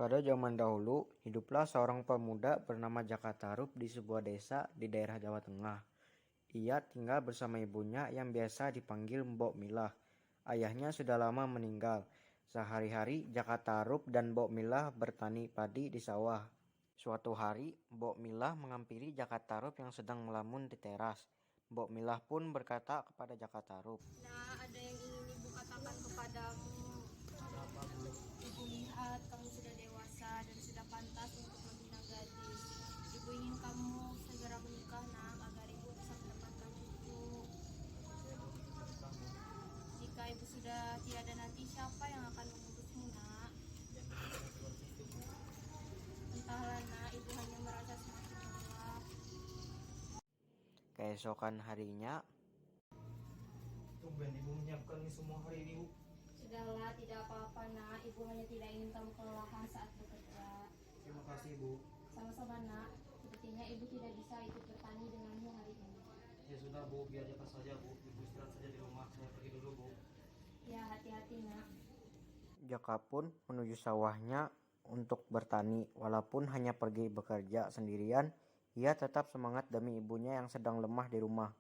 Pada zaman dahulu, hiduplah seorang pemuda bernama Jaka Tarub di sebuah desa di daerah Jawa Tengah. Ia tinggal bersama ibunya yang biasa dipanggil Mbok Milah. Ayahnya sudah lama meninggal. Sehari-hari Jaka Tarub dan Mbok Milah bertani padi di sawah. Suatu hari, Mbok Milah menghampiri Jaka Tarub yang sedang melamun di teras. Mbok Milah pun berkata kepada Jaka Tarub, Nah, ada yang ingin ibu katakan kepadamu. Ibu lihat kamu sudah dewasa dan sudah pantas untuk membina gadis. Ibu ingin kamu segera menikah, nak, agar ibu bisa mendapatkan cucu. Jika ibu sudah tiada nanti, siapa yang akan mengurusmu, nak? Entahlah, nak, ibu hanya merasa semakin lelah. keesokan harinya, Tumben ibu menyiapkan ini semua hari ini, Bu. Sudahlah, tidak apa-apa, nak. Ibu hanya tidak ingin kamu kelelahan saat bekerja. Terima kasih, Bu. Sama-sama, nak. Sepertinya ibu tidak bisa ikut bertani denganmu hari ini. Ya sudah, Bu, biar Jaka saja, Bu. Ibu istirahat saja di rumah. Saya pergi dulu, Bu. Ya, hati-hati, nak. Jaka pun menuju sawahnya untuk bertani. Walaupun hanya pergi bekerja sendirian, ia tetap semangat demi ibunya yang sedang lemah di rumah.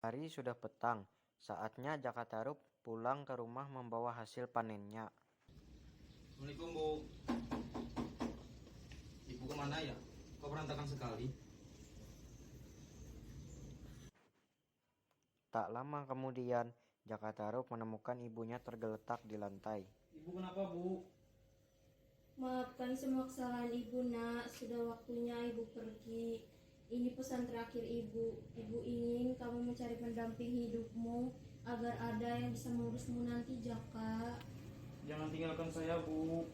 Hari sudah petang, saatnya Jaka Tarub pulang ke rumah membawa hasil panennya. Assalamualaikum, Bu. Ibu kemana ya? Kok berantakan sekali? Tak lama kemudian, Jaka Tarub menemukan ibunya tergeletak di lantai. Ibu kenapa, Bu? Maafkan semua kesalahan ibu, nak. Sudah waktunya ibu pergi. Ini pesan terakhir ibu. Ibu ingin kamu mencari pendamping hidupmu agar ada yang bisa mengurusmu nanti, Jaka. Jangan tinggalkan saya, Bu.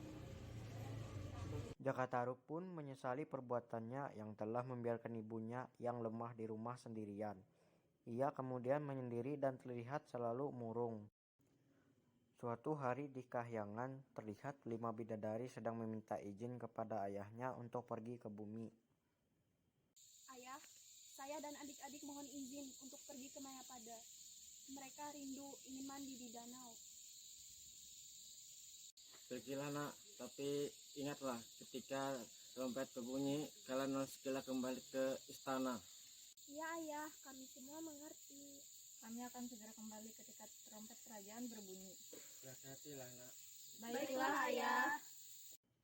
Jaka Tarub pun menyesali perbuatannya yang telah membiarkan ibunya yang lemah di rumah sendirian. Ia kemudian menyendiri dan terlihat selalu murung. Suatu hari di kahyangan terlihat 5 bidadari sedang meminta izin kepada ayahnya untuk pergi ke bumi. Ayah, saya dan adik-adik mohon izin untuk pergi ke Mayapada. Mereka rindu ingin mandi di danau. Pergilah nak, tapi ingatlah ketika trompet berbunyi, kalian harus segera kembali ke istana. Iya ayah, kami semua mengerti. Kami akan segera kembali ketika trompet kerajaan berbunyi. Hati-hatilah nak. Baiklah ayah.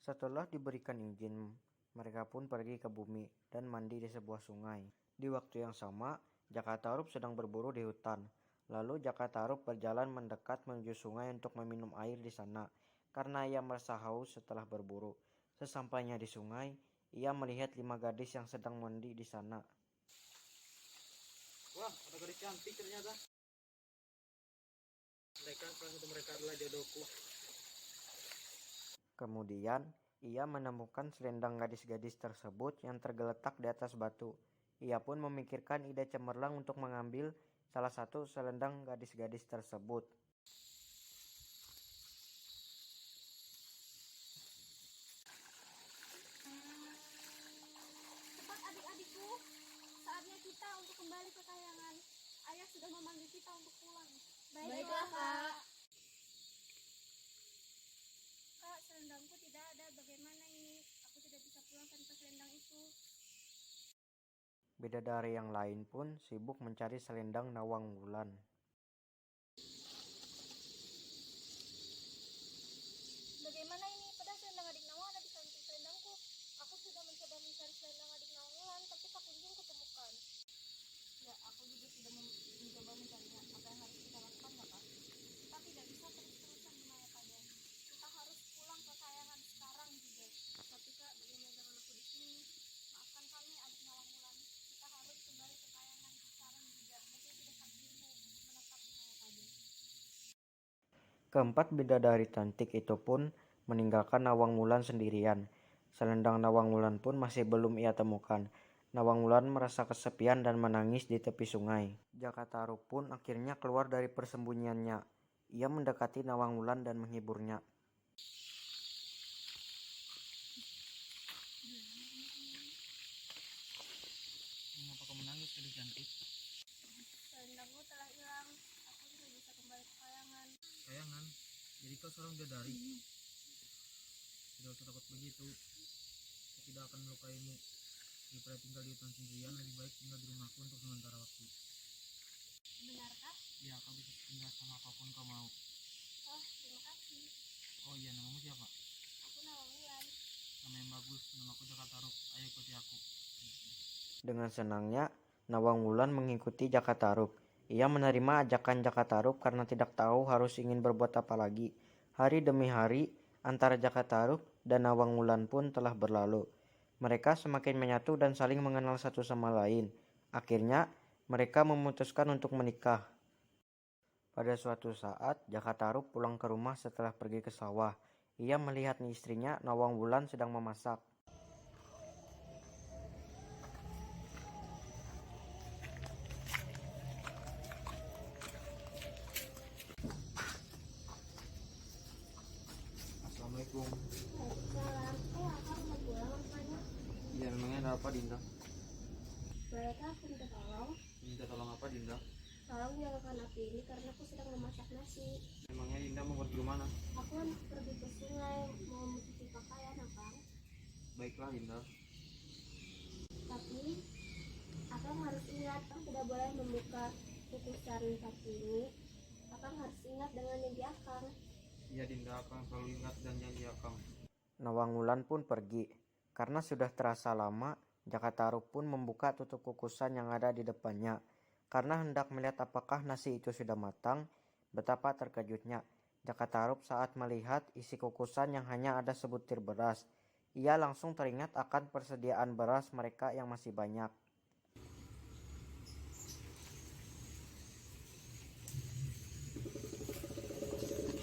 Setelah diberikan izin, mereka pun pergi ke bumi dan mandi di sebuah sungai. Di waktu yang sama, Jaka Tarub sedang berburu di hutan. Lalu Jaka Tarub berjalan mendekat menuju sungai untuk meminum air di sana, karena ia merasa haus setelah berburu. Sesampainya di sungai, ia melihat 5 gadis yang sedang mandi di sana. Wah, ada gadis cantik ternyata. Salah satu mereka adalah jodohku. Kemudian, ia menemukan selendang gadis-gadis tersebut yang tergeletak di atas batu. Ia pun memikirkan ide cemerlang untuk mengambil salah satu selendang gadis-gadis tersebut. Cepat adik-adikku, saatnya kita untuk kembali ke kayangan. Ayah sudah memanggil kita untuk pulang. Baiklah, Kak. Kak, selendangku tidak ada. Bagaimana ini? Aku tidak bisa pulang tanpa selendang itu. Bidadari yang lain pun sibuk mencari selendang Nawang Wulan. Bagaimana ini? Padahal selendang adik Nawang ada di samping selendangku. Aku sudah mencoba mencari selendang adik Nawang, tapi tak kunjung kutemukan. Ya, aku juga sudah mencoba mencarinya. Apa yang harus kita lakukan, Kak? Kita tidak bisa terus-terusan di Mayapada. Kita harus pulang ke kayangan sekarang juga. Tapi Kak, bagaimana dengan aku di sini? Maafkan kami, adik Nawang Wulan. Kita harus kembali ke kayangan sekarang juga. Mungkin sudah takdirmu untuk menetap di Mayapada. Keempat bidadari cantik itu pun meninggalkan Nawang Wulan sendirian. Selendang Nawang Wulan pun masih belum ia temukan. Nawang Wulan merasa kesepian dan menangis di tepi sungai. Jaka Tarub pun akhirnya keluar dari persembunyiannya. Ia mendekati Nawang Wulan dan menghiburnya. Mengapa kau menangis, gadis cantik? Selendangku telah hilang. Aku tidak bisa kembali ke kayangan. Kayangan, jadi kau seorang bidadari. Tidak usah takut begitu. Aku tidak akan melukaimu. Daripada tinggal di hutan sendirian, lebih baik tinggal di rumahku untuk sementara waktu. Benarkah? Ya, kau bisa tinggal sama apapun kau mau. Oh, terima kasih. Oh iya, namamu siapa? Aku Nawangwulan. Nama yang bagus. Namaku Jakatarup. Ayo ikuti aku. Dengan senangnya, Nawangwulan mengikuti Jakatarup. Ia menerima ajakan Jakatarup karena tidak tahu harus ingin berbuat apa lagi. Hari demi hari, antara Jakatarup dan Nawangwulan pun telah berlalu. Mereka semakin menyatu dan saling mengenal satu sama lain. Akhirnya, mereka memutuskan untuk menikah. Pada suatu saat, Jakatarup pulang ke rumah setelah pergi ke sawah. Ia melihat istrinya, Nawangwulan, sedang memasak. Assalamualaikum. Waalaikumsalam. Akang mau pulang rupanya. Iya, memangnya ada apa, Dinda? Bolehkah aku minta tolong? Minta tolong apa, Dinda? Tolong nyalakan api ini karena aku sedang memasak nasi. Memangnya Dinda mau pergi kemana? Aku pergi ke sungai mau mencuci pakaian, Akang. Baiklah, Dinda. Tapi Akang harus ingat, Akang tidak boleh membuka kukusan sapi ini. Akang harus ingat dengan janji Akang. Iya, Dinda, akan selalu ingat dan janji Akang. Nawangwulan pun pergi. Karena sudah terasa lama, Jakatarup pun membuka tutup kukusan yang ada di depannya. Karena hendak melihat apakah nasi itu sudah matang, betapa terkejutnya Jakatarup saat melihat isi kukusan yang hanya ada sebutir beras. Ia langsung teringat akan persediaan beras mereka yang masih banyak.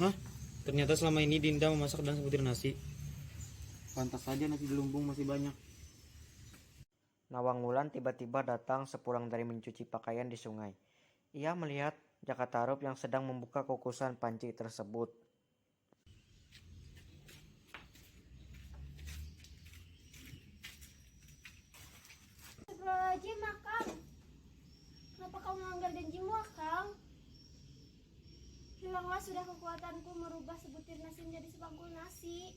Hah? Ternyata selama ini Dinda memasak dan sebutir nasi. Pantas saja nasi di lumbung masih banyak. Nawangwulan tiba-tiba datang sepulang dari mencuci pakaian di sungai. Ia melihat Jakatarup yang sedang membuka kukusan panci tersebut. Astagfirullahaladzim, Akang. Kenapa kau melanggar janjimu, Akang? Hilanglah sudah kekuatanku merubah sebutir nasi menjadi sebangkul nasi.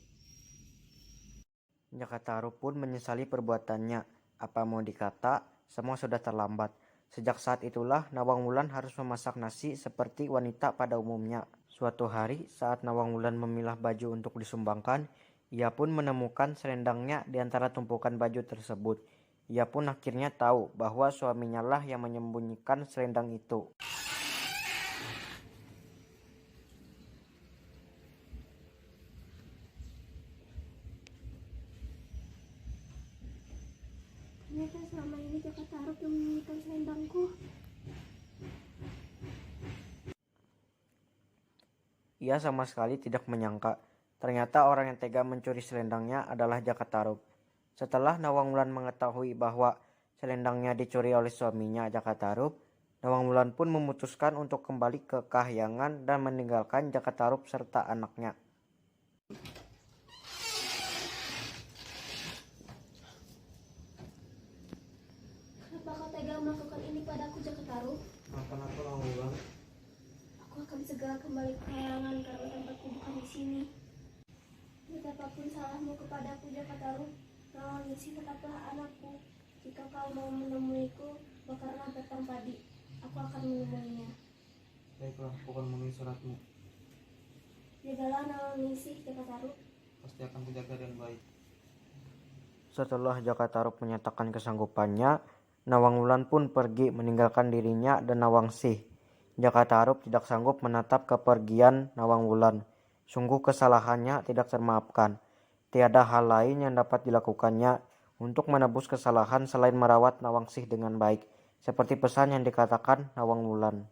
Jakatarup pun menyesali perbuatannya. Apa mau dikata, semua sudah terlambat. Sejak saat itulah Nawangwulan harus memasak nasi seperti wanita pada umumnya. Suatu hari saat Nawangwulan memilah baju untuk disumbangkan, ia pun menemukan selendangnya di antara tumpukan baju tersebut. Ia pun akhirnya tahu bahwa suaminya lah yang menyembunyikan selendang itu. Ternyata selama ini Jakatarup yang menyembunyikan selendangku. Ia sama sekali tidak menyangka, ternyata orang yang tega mencuri selendangnya adalah Jakatarup. Setelah Nawangwulan mengetahui bahwa selendangnya dicuri oleh suaminya Jakatarup, Nawangwulan pun memutuskan untuk kembali ke Kahyangan dan meninggalkan Jakatarup serta anaknya. Kenapa kau tega melakukan ini padaku, Jakatarup? Kenapa Nawangwulan? Aku akan segera kembali ke Kahyangan karena tempatku bukan di sini. Betapapun salahmu kepadaku, Jakatarup, Nawangisi tetaplah anakku. Jika kau mau menemuiku, bakarlah batang padi. Aku akan menemuinya. Baiklah, aku akan memenuhi syaratmu. Jagalah Nawangisi, Jakatarup. Pasti akan kujaga dengan baik. Setelah Jakatarup menyatakan kesanggupannya, Nawangwulan pun pergi meninggalkan dirinya dan Nawangsih. Jakatarup tidak sanggup menatap kepergian Nawangwulan. Sungguh kesalahannya tidak termaafkan. Tiada hal lain yang dapat dilakukannya untuk menebus kesalahan selain merawat Nawangsih dengan baik, seperti pesan yang dikatakan Nawangwulan.